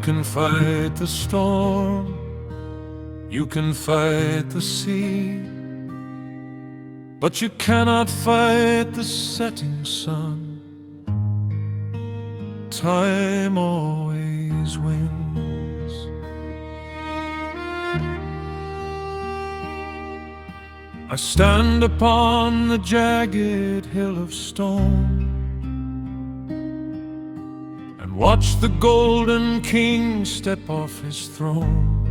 can fight the storm, you can fight the sea, but you cannot fight the setting sun. Time always wins. I stand upon the jagged hill of stone and watch the golden king step off his throne.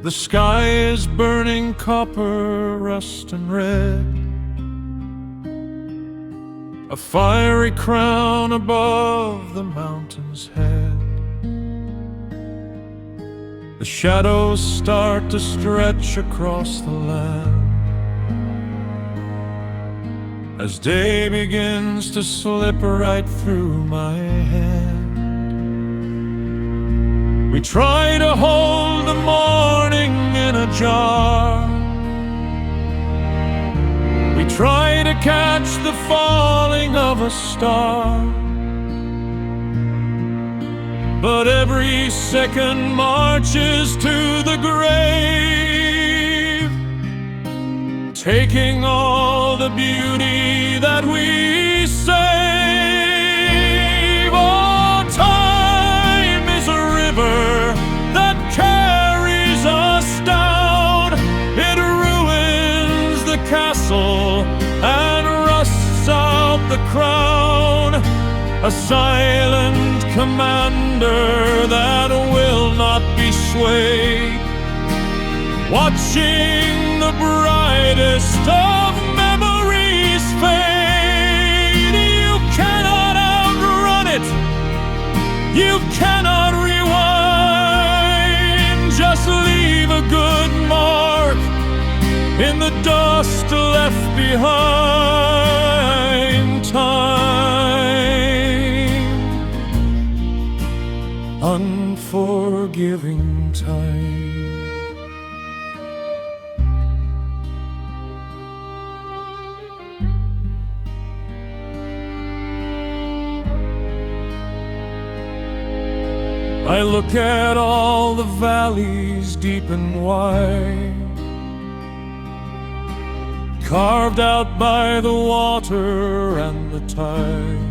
The sky is burning copper, rust and red, a fiery crown above the mountain's head. The shadows start to stretch across the land as day begins to slip right through my hand. We try to hold the morning in a jar, we try to catch the falling of a star, but every second marches to the grave, taking all the beauty that we save. Oh, time is a river that carries us down. It ruins the castle and rusts out the crown. A silent commander that will not be swayed, watching the brightest of memories fade. You cannot outrun it, you cannot rewind. Just leave a good mark in the dust left behind. Time, unforgiving time. I look at all the valleys deep and wide, carved out by the water and the tide.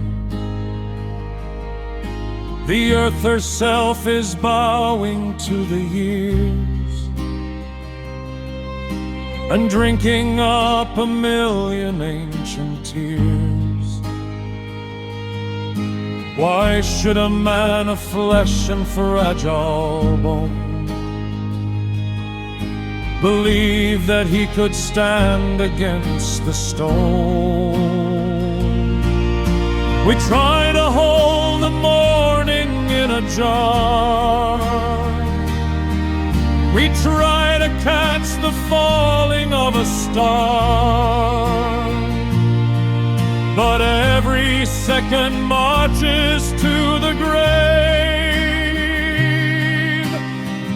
The earth herself is bowing to the years and drinking up a million ancient tears. Why should a man of flesh and fragile bone believe that he could stand against the stone? We try to hold the morning in a jar, we try to catch the falling of a star, but every second marches to the grave,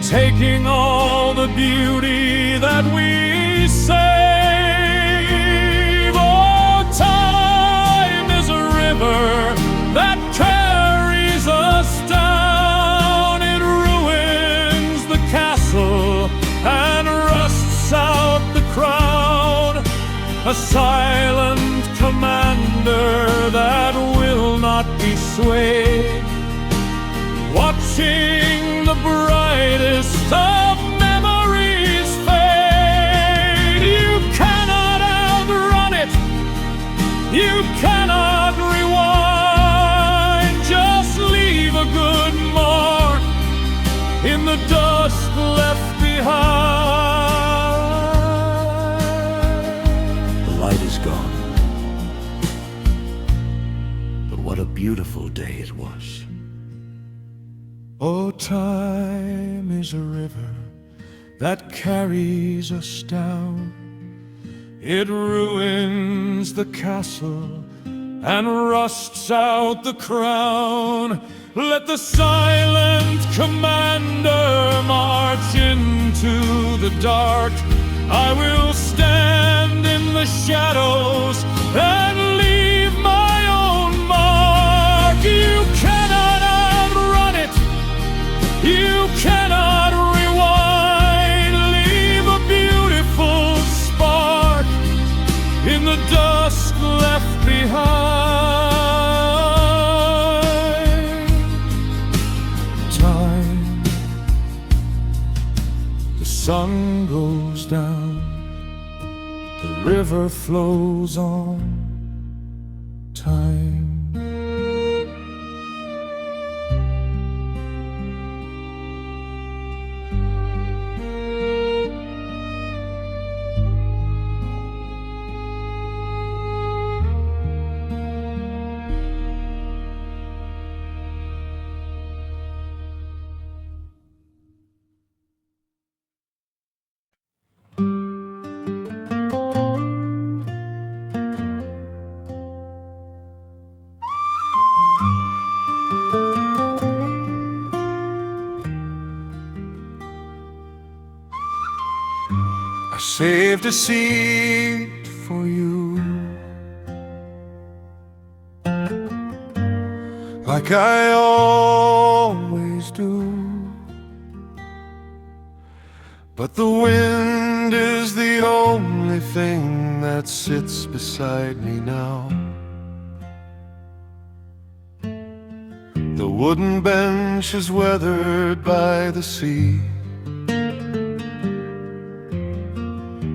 taking all the beauty that we save. Oh, time is a river that carries us down. It ruins the castle and rusts out the crown. A silent commander that will not be swayed, watching the brightest of memories fade. You cannot outrun it, you cannot rewind. Just leave a good mark in the dust left behind. The light is gone, but what a beautiful day it was. Oh, time is a river that carries us down. It ruins the castle and rusts out the crown. Let the silent commander march into the dark. I will stand in the shadows and leave my own mark. You cannot You cannot rewind, leave a beautiful spark in the dust left behind. Time, the sun goes down, the river flows on. Time. I saved a seat for you, like I always do. But the wind is the only thing that sits beside me now. The wooden bench is weathered by the sea,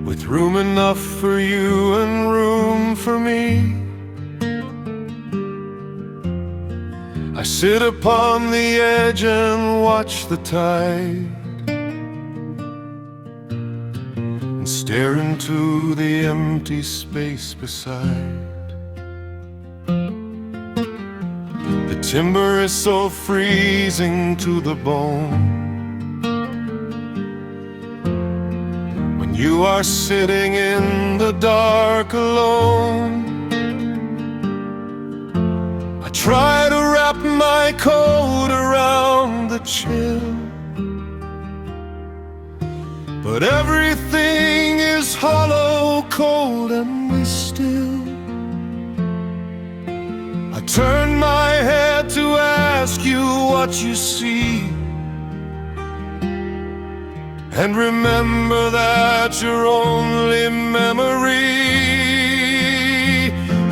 with room enough for you and room for me. I sit upon the edge and watch the tide, and stare into the empty space beside. The timber is so freezing to the bone. You are sitting in the dark alone. I try to wrap my coat around the chill, but everything is hollow, cold and still. I turn my head to ask you what you see, and remember that you're only memory.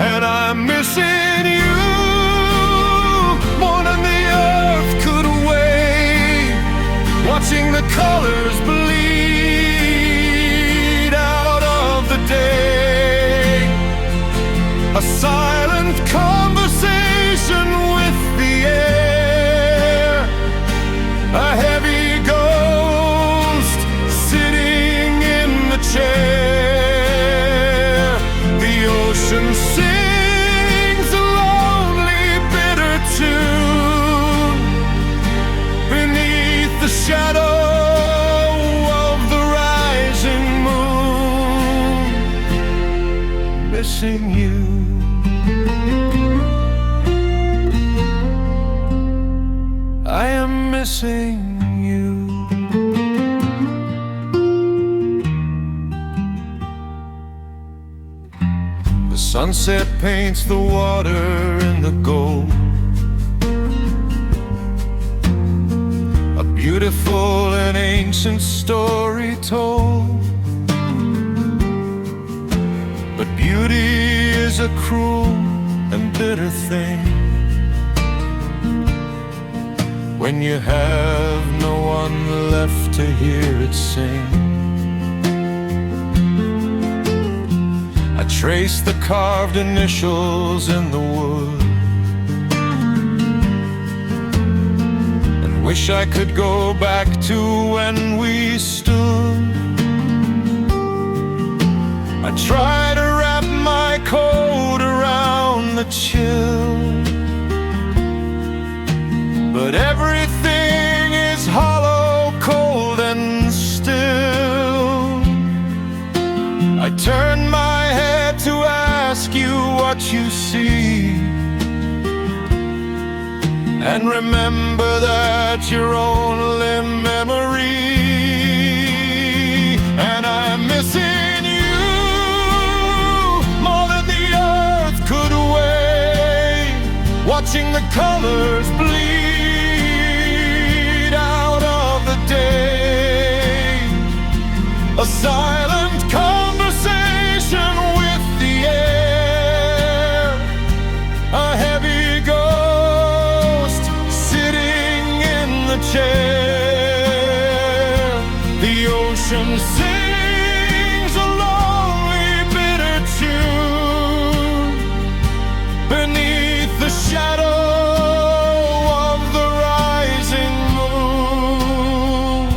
And I'm missing you more than the earth could weigh, watching the colors bleed out of the day. A silent conversation with the air, a heavy chair. The ocean sings a lonely, bitter tune beneath the shadow of the rising moon. Missing you. I am missing you. The sunset paints the water in the gold, a beautiful and ancient story told. But beauty is a cruel and bitter thing when you have no one left to hear it sing. I trace the carved initials in the wood and wish I could go back to when we stood. I try to wrap my coat around the chill, but everything is hollow, cold and still. I turn my head to ask you what you see, and remember that you're only memory. And I'm missing you more than the earth could weigh, watching the colors bleed out a silent conversation with the air, a heavy ghost sitting in the chair. The ocean sings a lonely, bitter tune beneath the shadow of the rising moon.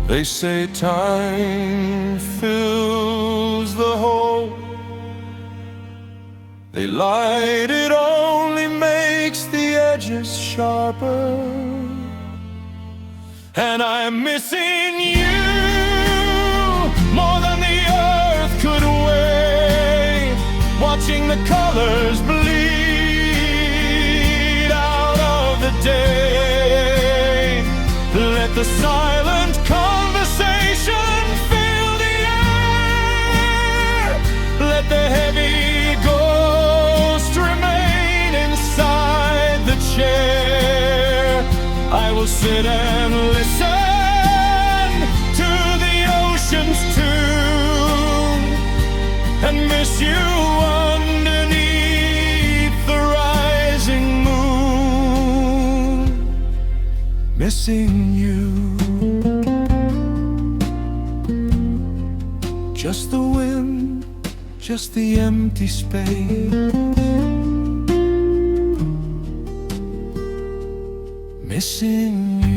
They say time fills the hole. They light, it only makes the edges sharper. And I'm missing you more than the earth could weigh, watching the colors bleed out of the day. Let the silent conversation fill the air. Let the heavy ghost remain inside the chair. I will sit and listen to the ocean's tune and miss you underneath the rising moon. Missing you. Just the wind, just the empty space. Missing you.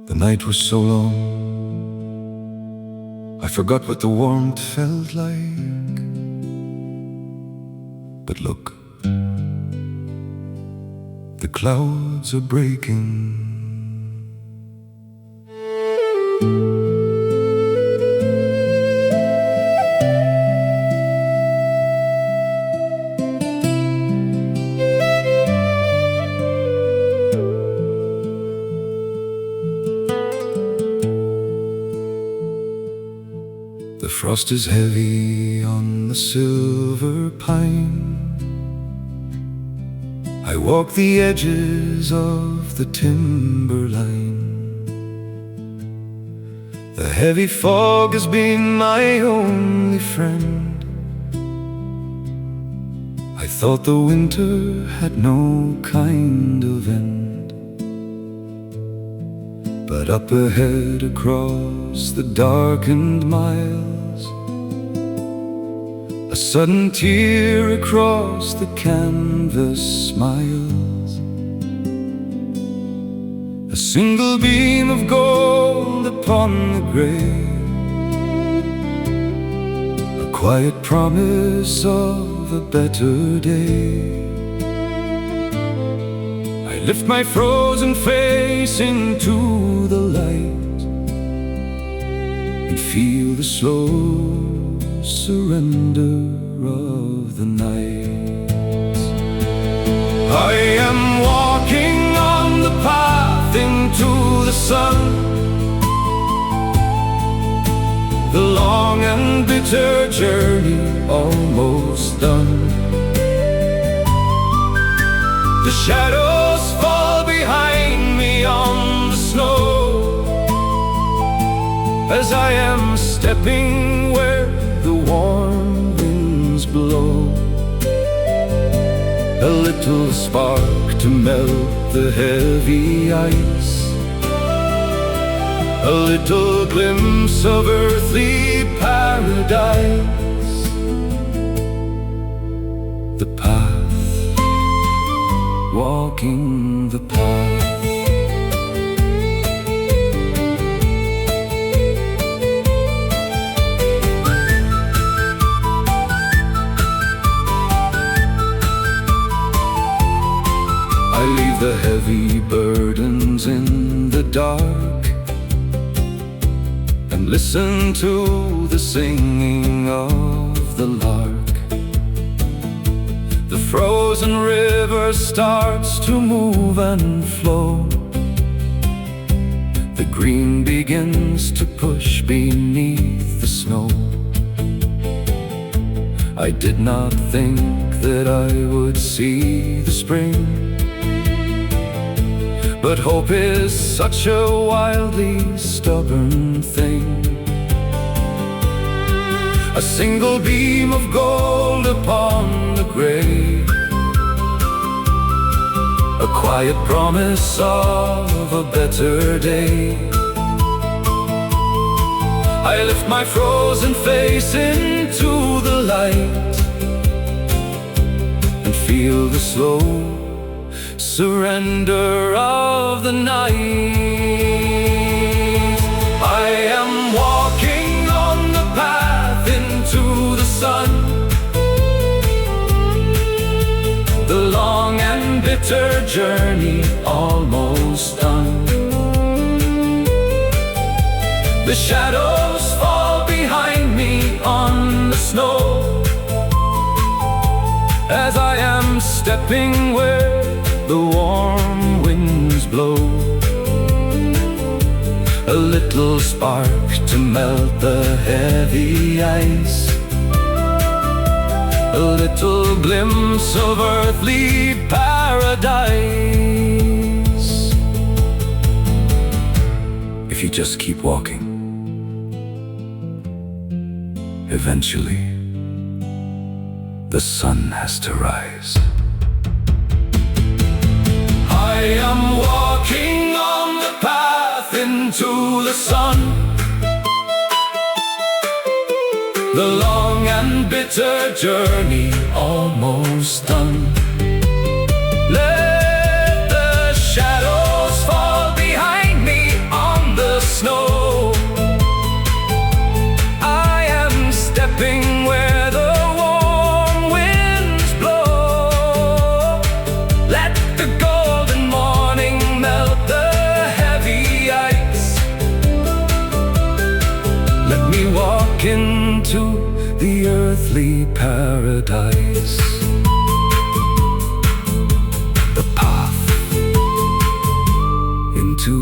The night was so long, I forgot what the warmth felt like. But look, the clouds are breaking. The frost is heavy on the silver pine. I walk the edges of the timberline. The heavy fog has been my only friend. I thought the winter had no kind of end. But up ahead across the darkened miles, a sudden tear across the canvas smiles. A single beam of gold upon the grey, a quiet promise of a better day. I lift my frozen face into the light and feel the slow surrender of the night. I am walking on the path into the sun, the long and bitter journey almost done. The shadows fall behind me on the snow as I am stepping where the warm winds blow. A little spark to melt the heavy ice, a little glimpse of earthly paradise. The path, walking the path. I leave the heavy burdens in the dark and listen to the singing of the lark. The frozen frozen river starts to move and flow. The green begins to push beneath the snow. I did not think that I would see the spring, but hope is such a wildly stubborn thing. A single beam of gold upon the gray, a quiet promise of a better day. I lift my frozen face into the light and feel the slow surrender of the night. I am walking on the path into the sun, the long and bitter journey almost done. The shadows fall behind me on the snow, as I am stepping where the warm winds blow. A little spark to melt the heavy ice, a little glimpse of earthly paradise. If you just keep walking, eventually the sun has to rise. I am walking on the path into the sun, the long and bitter journey almost done. Let the shadows fall behind me on the snow. I am stepping where the warm winds blow. Let the golden morning melt the heavy ice. Let me walk into the earthly paradise. The path into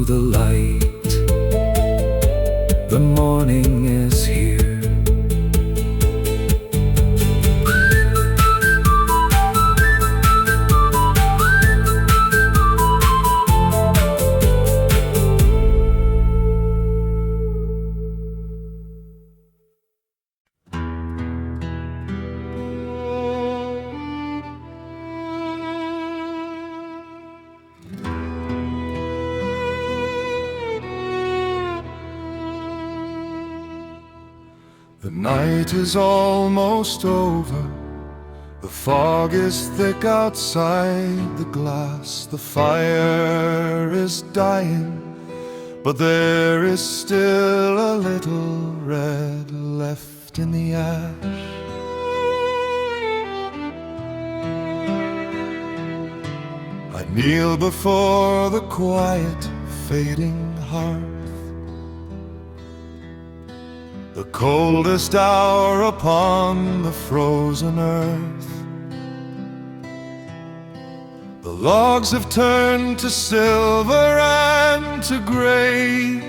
the light. The morning is here. The night is almost over. The fog is thick outside the glass. The fire is dying, but there is still a little red left in the ash. I kneel before the quiet, fading hearth, the coldest hour upon the frozen earth. The logs have turned to silver and to gray.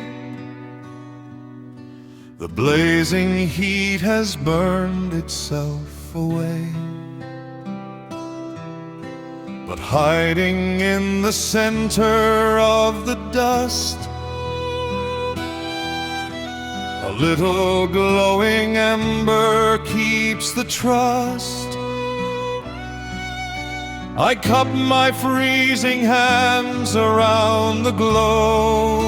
The blazing heat has burned itself away. But hiding in the center of the dust, a little glowing ember keeps the trust. I cup my freezing hands around the glow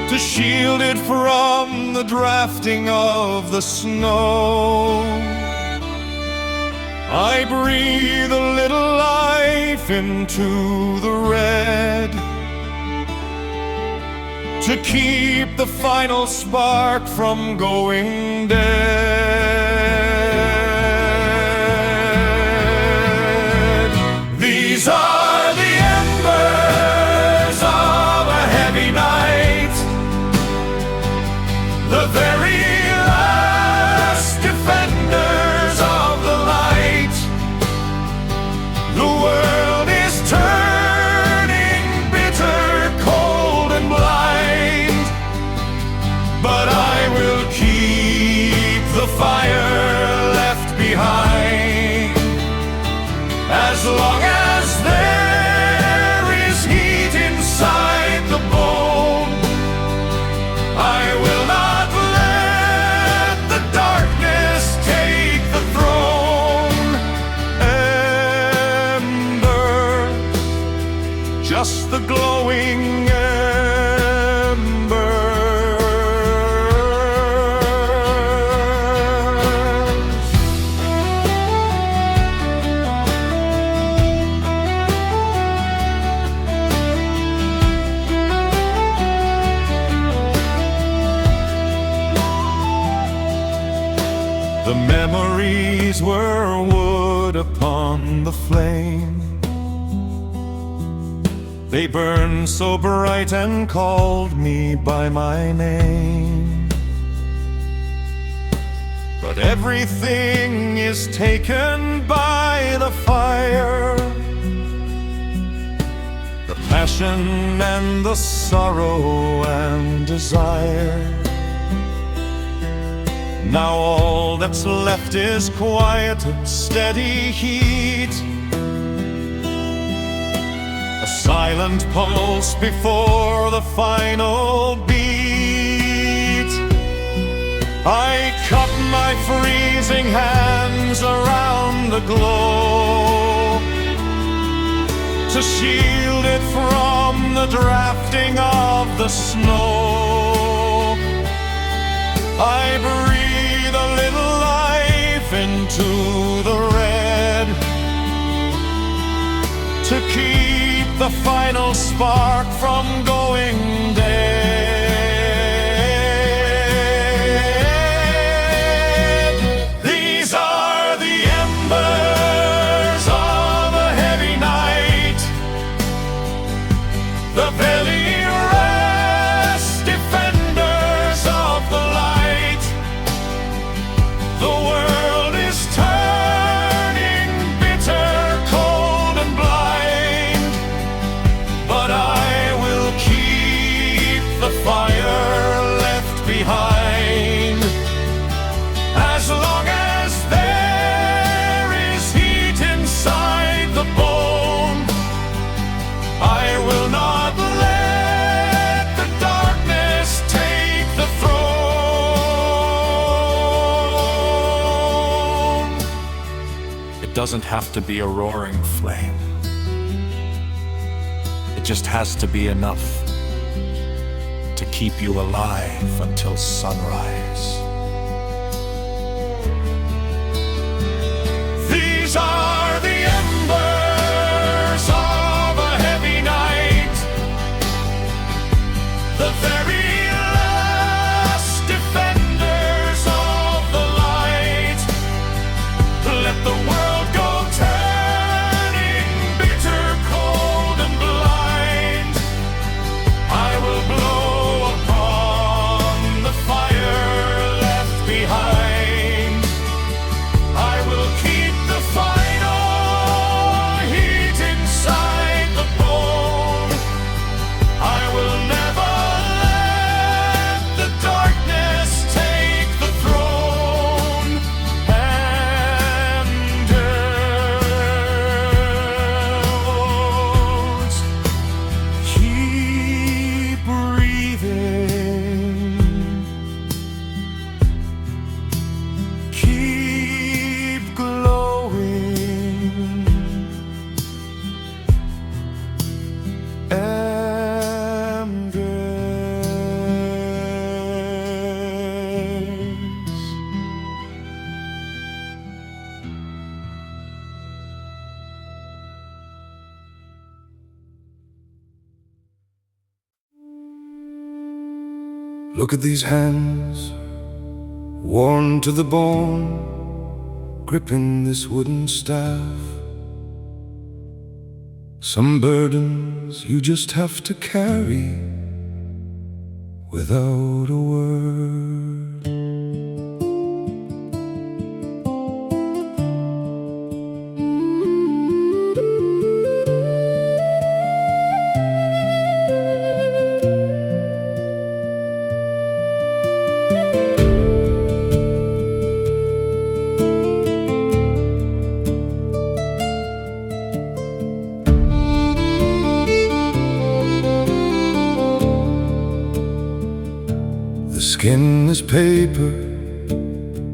to shield it from the drafting of the snow. I breathe a little life into the red to keep the final spark from going dead. These are the embers of a heavy night, the very last defenders of the light. As long as there is heat inside the bone, I will not let the darkness take the throne. Embers, just the glowing The memories were wood upon the flame. They burned so bright and called me by my name. But everything is taken by the fire, the passion and the sorrow and desire. Now all that's left is quiet and steady heat, a silent pulse before the final beat. I cup my freezing hands around the globe to shield it from the drafting of the snow. I breathe a little life into the red to keep the final spark from going dead. These are the embers of a heavy night, the very last defenders of the light. The world is turning bitter, cold and blind, but I will keep the fire left behind. As long as there is heat inside the bone, I will not let the darkness take the throne. It doesn't have to be a roaring flame. It just has to be enough to keep you alive until sunrise. These are the embers of a heavy night, the very last defenders of the light. Let the world go turning bitter, cold and blind. I will blow upon the fire left behind. I will keep the final heat inside the bone. I will never let the darkness take the throne. Embers, keep breathing, keep glowing. Embers. Look at these hands, worn to the bone, gripping this wooden staff. Some burdens you just have to carry without a word. skin is paper,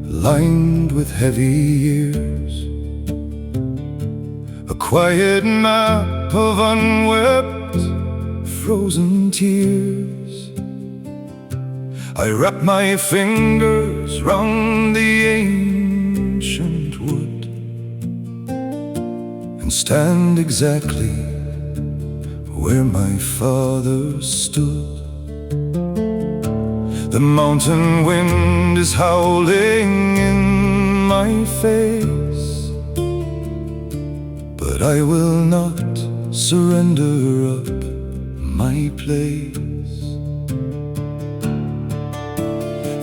lined with heavy years, a quiet map of unwept, frozen tears. I wrap my fingers round the ancient wood and stand exactly where my father stood. The mountain wind is howling in my face, but I will not surrender up my place.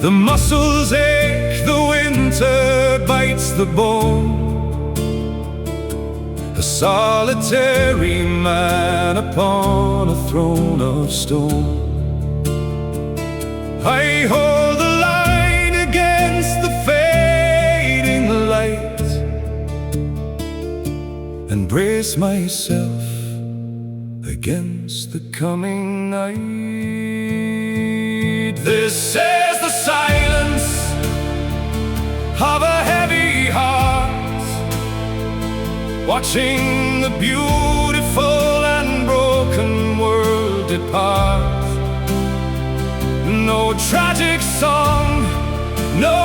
The muscles ache, the winter bites the bone. A solitary man upon a throne of stone. I hold the line against the fading light and brace myself against the coming night. This is the silence of a heavy heart, watching the beautiful and broken world depart. No tragic song, no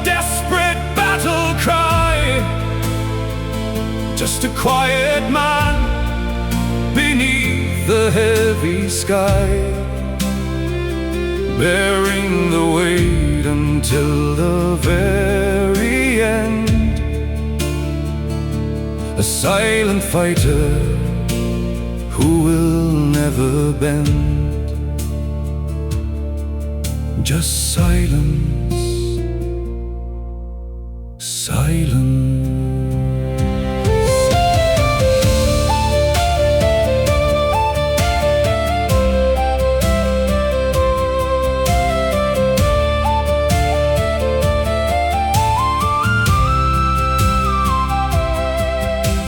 desperate battle cry, just a quiet man beneath the heavy sky, bearing the weight until the very end. A silent fighter who will never bend. Just silence, silence.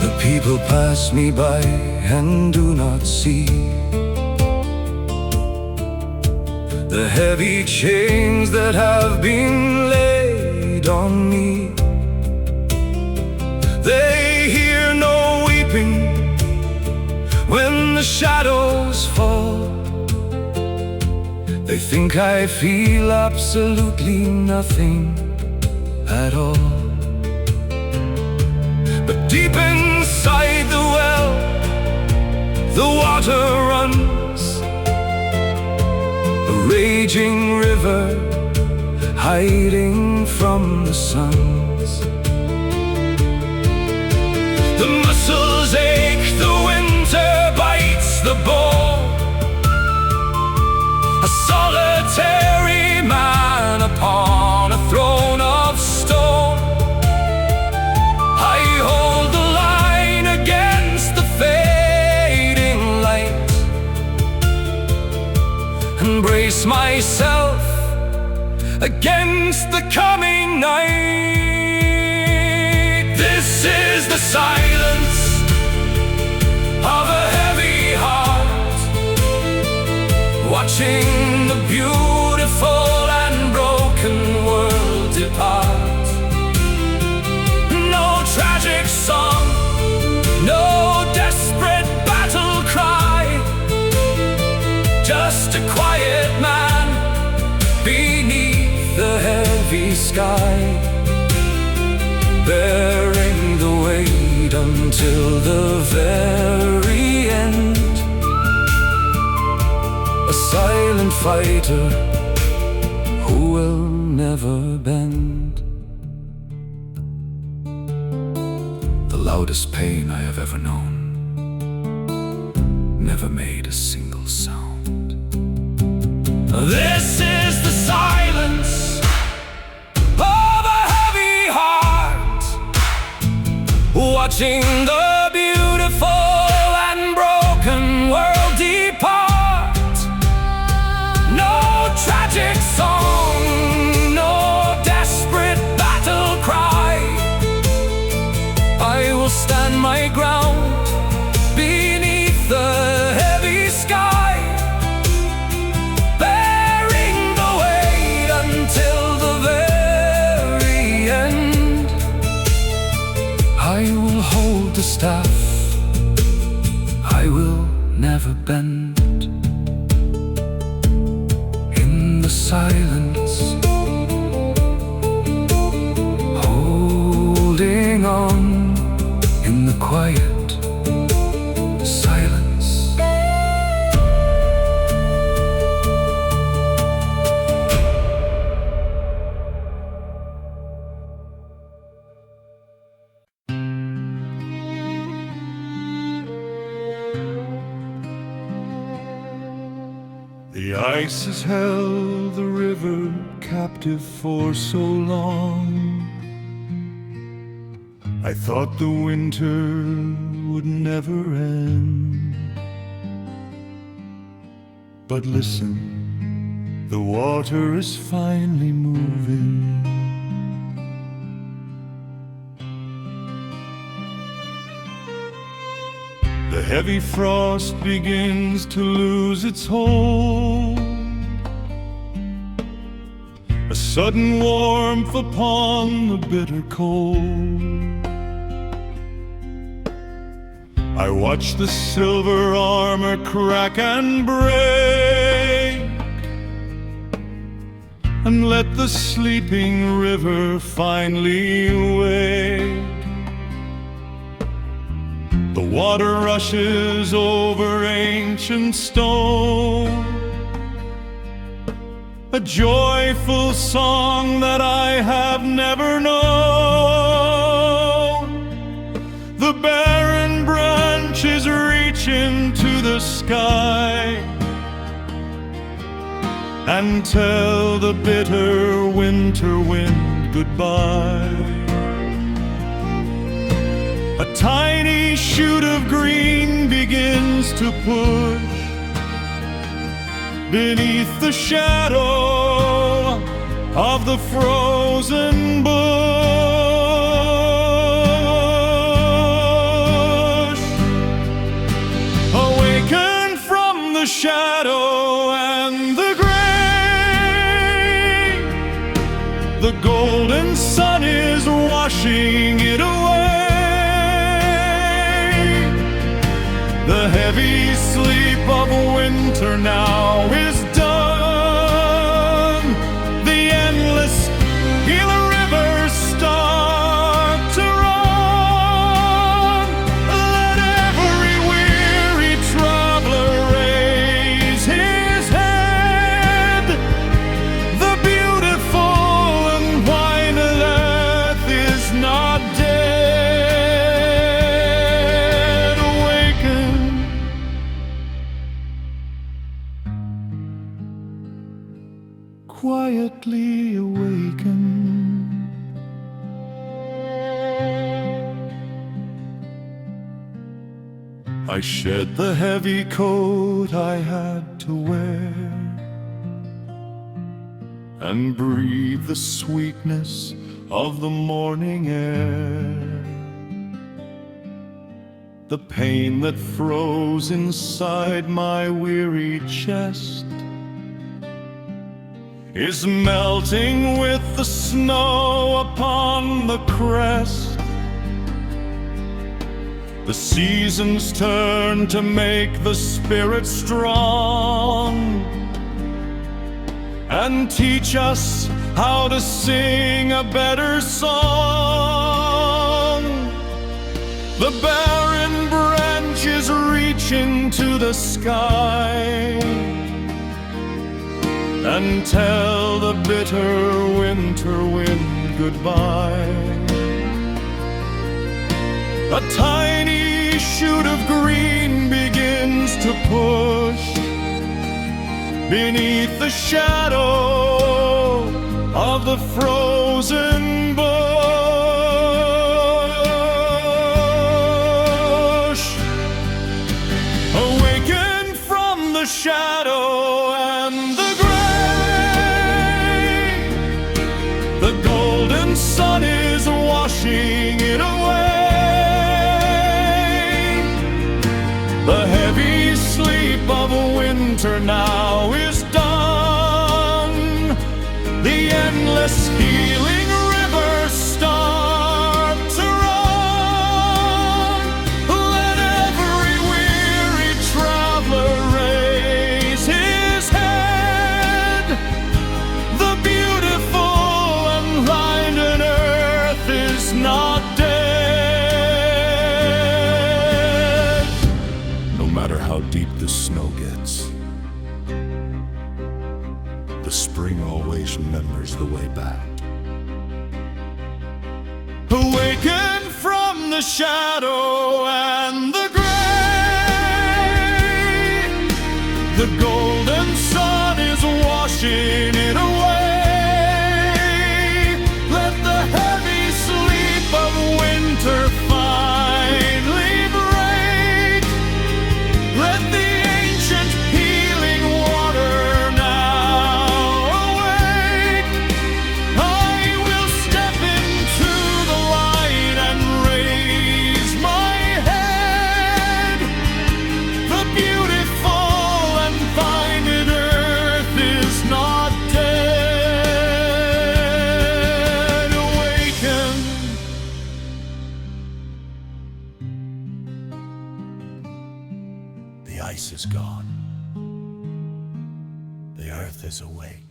The people pass me by and do not see the heavy chains that have been laid on me. They hear no weeping when the shadows fall. They think I feel absolutely nothing at all. But deep inside the well, the water runs, a raging river hiding from the suns. The muscles ache, the winter bites the bone. A solitary man upon a throne of stone. I hold the line against the fading light and brace myself against the coming night. This is the silence of a heavy heart, watching the beautiful and broken world depart. No tragic song, no desperate battle cry, just a quiet man beneath the heavy sky, bearing the weight until the very end. A silent fighter who will never bend. The loudest pain I have ever known never made a single sound. This is the silence of a heavy heart, watching the beautiful and broken world depart. No tragic song, no desperate battle cry. I will stand my ground beneath the heavy sky, bearing the weight I will hold the staff, I will never bend. In the silence, holding on in the quiet silence. The ice has held the river captive for so long. I thought the winter would never end. But listen, the water is finally moving. The heavy frost begins to lose its hold. A sudden warmth upon the bitter cold. I watch the silver armor crack and break, and let the sleeping river finally wake. The water rushes over ancient stone, a joyful song that I have never known. The barren branches reach into the sky and tell the bitter winter wind goodbye. A tiny shoot of green begins to push beneath the shadow of the frozen bush. Awaken from the shadow and the gray. The golden sun is washing it away. The heavy sleep of winter now is done. The endless Gila River start to run. Let every weary traveler raise his head. The beautiful and wide earth is not dead. Quietly awaken. I shed the heavy coat I had to wear and breathe the sweetness of the morning air. The pain that froze inside my weary chest is melting with the snow upon the crest. The seasons turn to make the spirit strong and teach us how to sing a better song. The barren branches reach into the sky and tell the bitter winter wind goodbye. A tiny shoot of green begins to push beneath the shadow of the frozen bush. Awaken from the shadow and the the golden sun is washing it away. The heavy sleep of winter now is done. The endless healing rivers start to run. how deep the snow gets. The spring always remembers the way back. Awaken from the shadow and the gray. The golden sun is washing it away. Let the heavy sleep of winter finally break. Let the ancient healing water now awake. I will step into the light and raise my head. The beautiful and find it earth is not dead. Awaken. The ice is gone. The earth is awake.